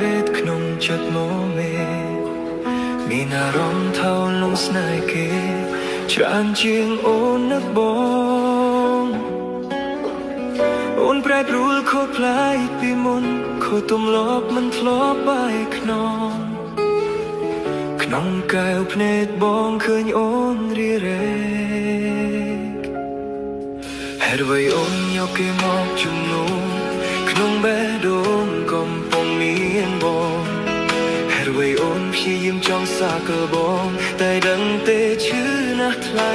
ពេតក្នុងចិត្តមកមេមានអារម្មណ៍ថោលងស្នេហ៍គេច្រើនជាងអូននឹកបងអូនប្រែប្រួលខុសប្លែកពីមុនខុសទម្លាប់មិនធ្លាប់បែកខ្នងក្នុងកែវភ្នែកបងឃើញអូនរីរែកហេតុអ្វីអូនយកគេមកជំនួសក្នុងបេះដូងកំពុងមានបងហេតុអ្វីអូនព្យាយាមចង់សាកលបងតែដឹងទេឈឺណាស់ថ្លៃ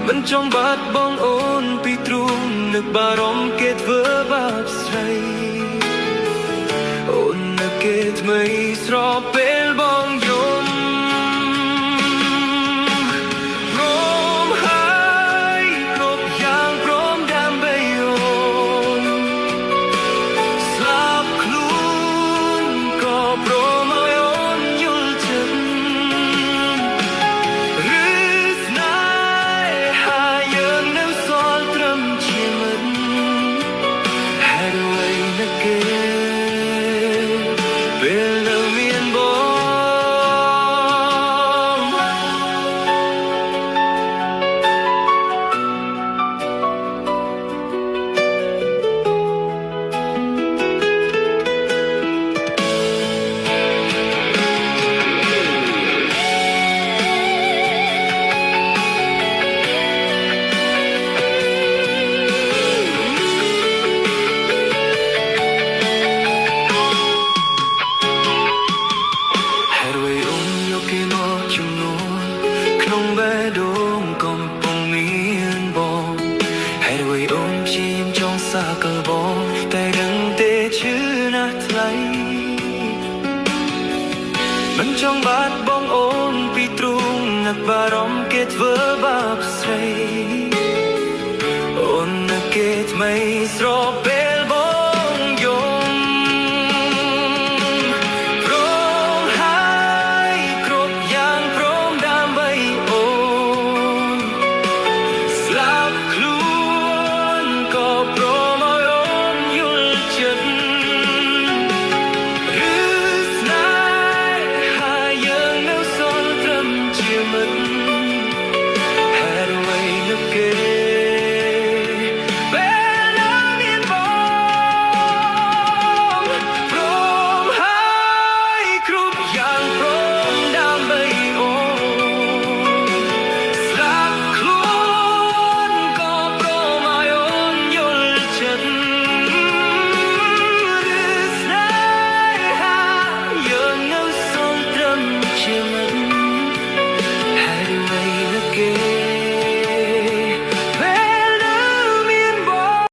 មិនចង់បាត់បងអូនពីទ្រូងនឹកបារម្ភគេធ្វើបាបស្រីអូននឹកគេថ្មីស្របពេលបងយំព្រមហើយគ្រប់យ៉ាងព្រមដើម្បីអូនស្លាប់ខ្លួនក៏ព្រមឲ្យអូនយល់ចិត្តឬស្នេហាយើងនៅសល់ត្រឹមជាមិត្តហេតុអ្វីនឹកគេពេលនៅមានបងក្នុងបេះដូងកំពុងមានបងហេតុអ្វីអូនព្យាយាមចង់សាកលបងតែដឹងទេឈឺណាស់ថ្លៃមិនចង់បាត់បងអូនពីទ្រូងនឹកបារម្ភគេធ្វើបាបស្រីអូននឹកគេថ្មីស្រប